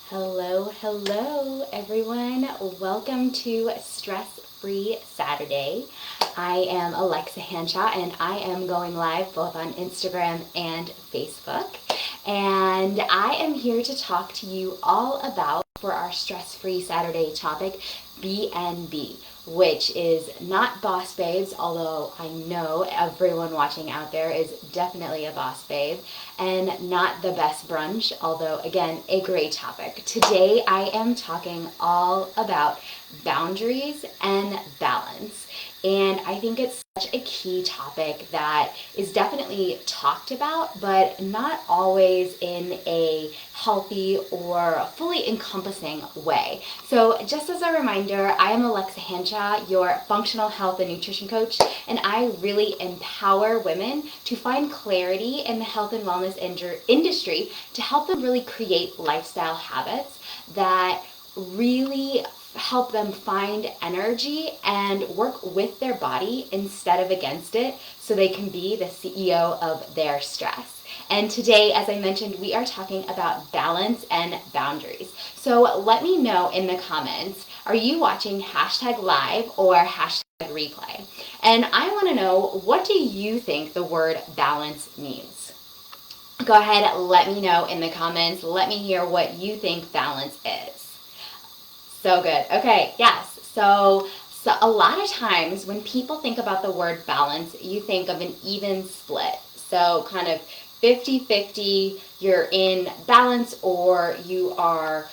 Hello, everyone. Welcome to Stress Free Saturday. I am Alexa Hanshaw, and I am going live both on Instagram and Facebook. And I am here to talk to you all about, for our Stress Free Saturday topic, BNB, which is not boss babes, although I know everyone watching out there is definitely a boss babe, and not the best brunch, although again, a great topic. Today I am talking all about boundaries and balance. And I think it's such a key topic that is definitely talked about, but not always in a healthy or fully encompassing way. So just as a reminder, I am Alexa Hanshaw, your functional health and nutrition coach, and I really empower women to find clarity in the health and wellness industry to help them really create lifestyle habits that really help them find energy and work with their body instead of against it so they can be the CEO of their stress. And today, as I mentioned, we are talking about balance and boundaries. So let me know in the comments, are you watching hashtag live or hashtag replay? And I want to know, what do you think the word balance means? Go ahead, let me know in the comments. Let me hear what you think balance is. So good. Okay, yes. So a lot of times when people think about the word balance, you think of an even split. So kind of 50-50, you're in balance, or you are,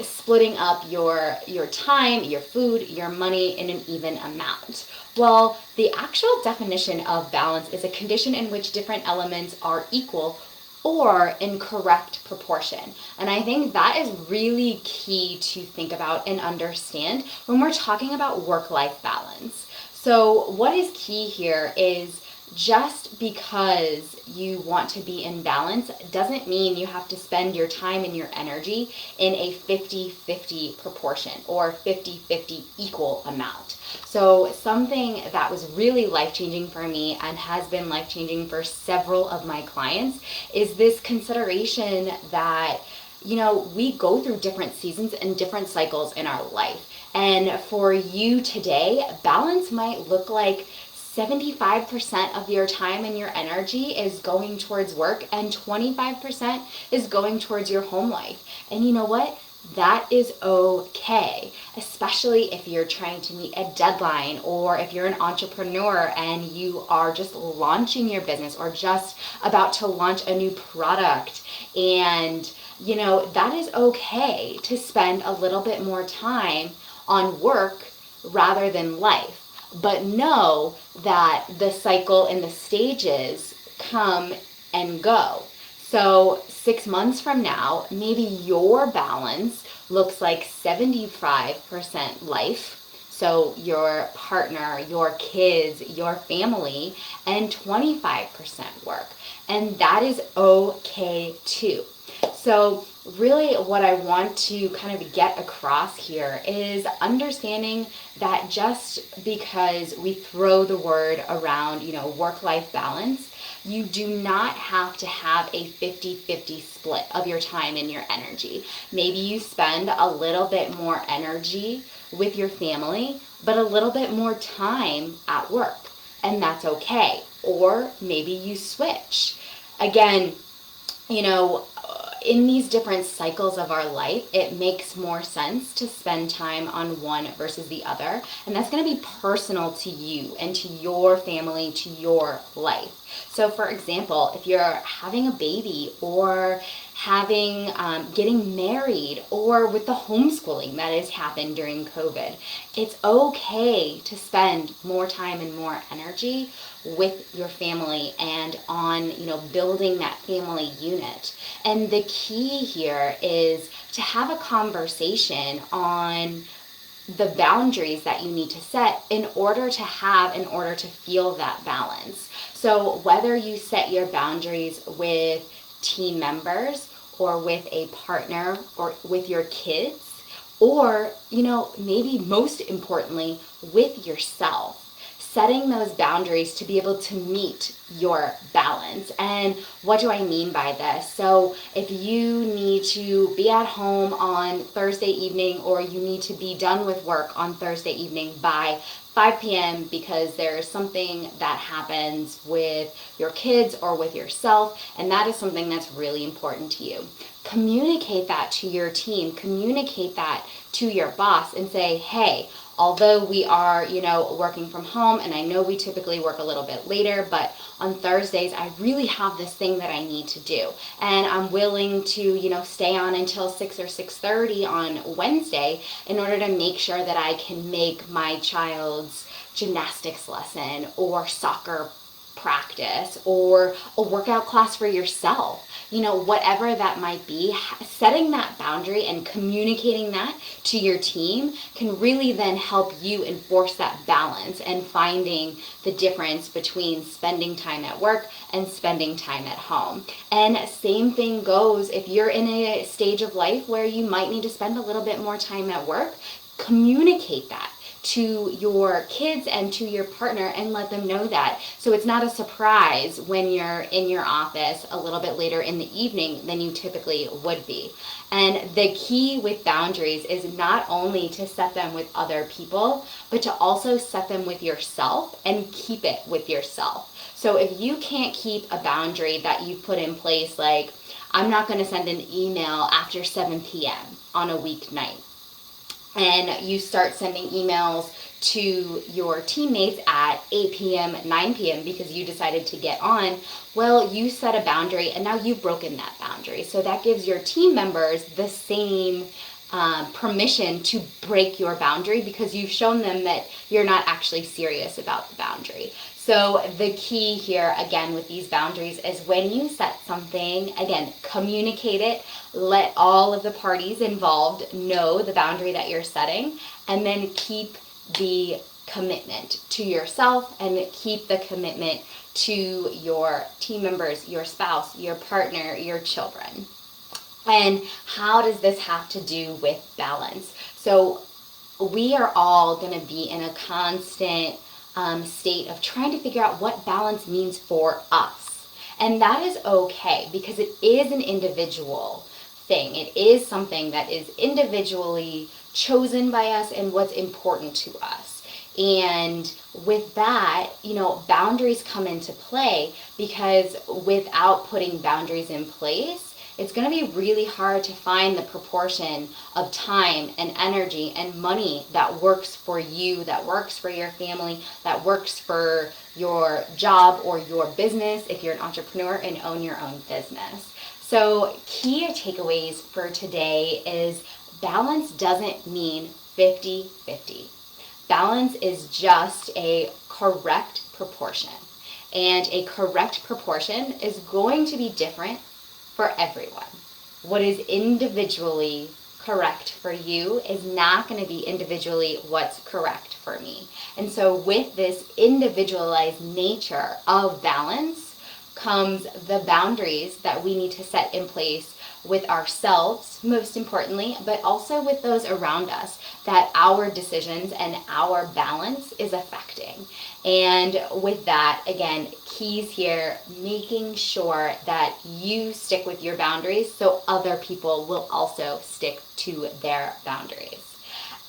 splitting up your time, your food, your money in an even amount. Well, the actual definition of balance is a condition in which different elements are equal or in correct proportion. And I think that is really key to think about and understand when we're talking about work-life balance. So what is key here is, just because you want to be in balance doesn't mean you have to spend your time and your energy in a 50-50 proportion or 50-50 equal amount. So something that was really life-changing for me and has been life-changing for several of my clients is this consideration that, we go through different seasons and different cycles in our life. And for you today, balance might look like 75% of your time and your energy is going towards work and 25% is going towards your home life. And you know what? That is okay, especially if you're trying to meet a deadline, or if you're an entrepreneur and you are just launching your business or just about to launch a new product. And, that is okay to spend a little bit more time on work rather than life. But know that the cycle and the stages come and go. So 6 months from now, maybe your balance looks like 75% life, so your partner, your kids, your family, and 25% work. And that is okay too. So really what I want to kind of get across here is understanding that just because we throw the word around, work-life balance, you do not have to have a 50-50 split of your time and your energy. Maybe you spend a little bit more energy with your family, but a little bit more time at work, and that's okay. Or maybe you switch. Again, in these different cycles of our life, it makes more sense to spend time on one versus the other. And that's going to be personal to you and to your family, to your life. So for example, if you're having a baby, or getting married, or with the homeschooling that has happened during COVID, it's okay to spend more time and more energy with your family and on, building that family unit. And the key here is to have a conversation on the boundaries that you need to set in order to feel that balance. So whether you set your boundaries with team members, or with a partner, or with your kids, or, maybe most importantly, with yourself. setting those boundaries to be able to meet your balance. And what do I mean by this? So if you need to be at home on Thursday evening, or you need to be done with work on Thursday evening by 5 p.m. because there's something that happens with your kids or with yourself, and that is something that's really important to you. Communicate that to your team, communicate that to your boss, and say, hey, although we are, working from home, and I know we typically work a little bit later, but on Thursdays, I really have this thing that I need to do. And I'm willing to, stay on until 6 or 6:30 on Wednesday in order to make sure that I can make my child's gymnastics lesson or soccer practice or a workout class for yourself, whatever that might be. Setting that boundary and communicating that to your team can really then help you enforce that balance and finding the difference between spending time at work and spending time at home. And same thing goes if you're in a stage of life where you might need to spend a little bit more time at work. Communicate that to your kids and to your partner and let them know that. So it's not a surprise when you're in your office a little bit later in the evening than you typically would be. And the key with boundaries is not only to set them with other people, but to also set them with yourself and keep it with yourself. So if you can't keep a boundary that you've put in place, like, I'm not going to send an email after 7 p.m. on a weeknight, and you start sending emails to your teammates at 8 p.m., 9 p.m. because you decided to get on, well, you set a boundary and now you've broken that boundary. So that gives your team members the same permission to break your boundary because you've shown them that you're not actually serious about the boundary. So the key here, again, with these boundaries is when you set something, again, communicate it, let all of the parties involved know the boundary that you're setting, and then keep the commitment to yourself and keep the commitment to your team members, your spouse, your partner, your children. And how does this have to do with balance? So we are all going to be in a constant state of trying to figure out what balance means for us. And that is okay because it is an individual thing. It is something that is individually chosen by us and what's important to us. And with that, boundaries come into play because without putting boundaries in place, it's going to be really hard to find the proportion of time and energy and money that works for you, that works for your family, that works for your job or your business if you're an entrepreneur and own your own business. So key takeaways for today is balance doesn't mean 50-50. Balance is just a correct proportion. And a correct proportion is going to be different for everyone. What is individually correct for you is not going to be individually what's correct for me. And so with this individualized nature of balance comes the boundaries that we need to set in place with ourselves, most importantly, but also with those around us that our decisions and our balance is affecting. And with that, again, keys here, making sure that you stick with your boundaries so other people will also stick to their boundaries.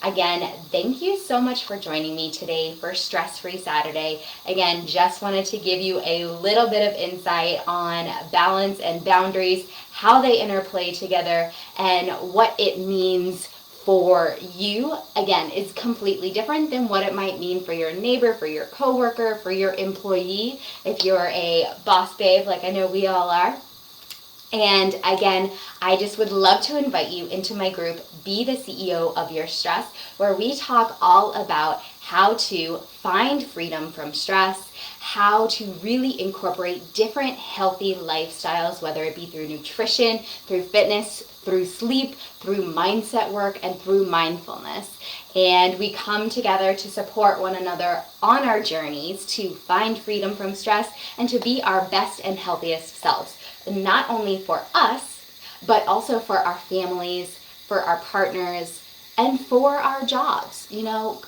Again, thank you so much for joining me today for Stress-Free Saturday. Again, just wanted to give you a little bit of insight on balance and boundaries, how they interplay together, and what it means for you. Again, it's completely different than what it might mean for your neighbor, for your coworker, for your employee, if you're a boss babe like I know we all are. And again, I just would love to invite you into my group, Be the CEO of Your Stress, where we talk all about how to find freedom from stress, how to really incorporate different healthy lifestyles, whether it be through nutrition, through fitness, through sleep, through mindset work, and through mindfulness. And we come together to support one another on our journeys to find freedom from stress and to be our best and healthiest selves. Not only for us, but also for our families, for our partners, and for our jobs,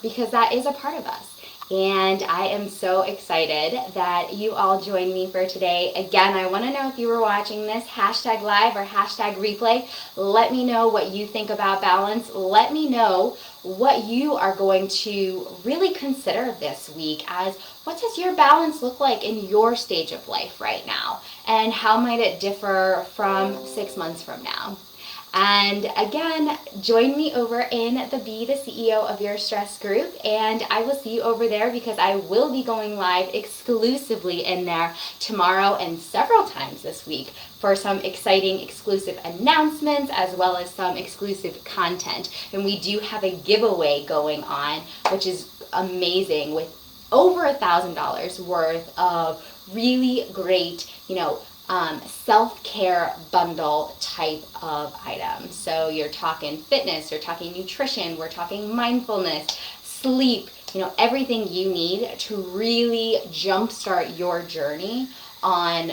because that is a part of us. And I am so excited that you all joined me for today. Again, I want to know if you were watching this hashtag live or hashtag replay. Let me know what you think about balance. Let me know what you are going to really consider this week as what does your balance look like in your stage of life right now? And how might it differ from 6 months from now? And again, join me over in the Be the CEO of Your Stress group, and I will see you over there because I will be going live exclusively in there tomorrow and several times this week for some exciting exclusive announcements as well as some exclusive content. And we do have a giveaway going on, which is amazing, with over $1,000 worth of really great, self-care bundle type of items. So you're talking fitness, you're talking nutrition, we're talking mindfulness, sleep, everything you need to really jumpstart your journey on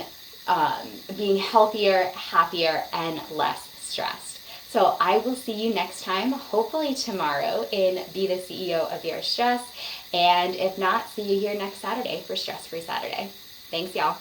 being healthier, happier, and less stressed. So I will see you next time, hopefully tomorrow, in Be the CEO of Your Stress. And if not, see you here next Saturday for Stress Free Saturday. Thanks, y'all.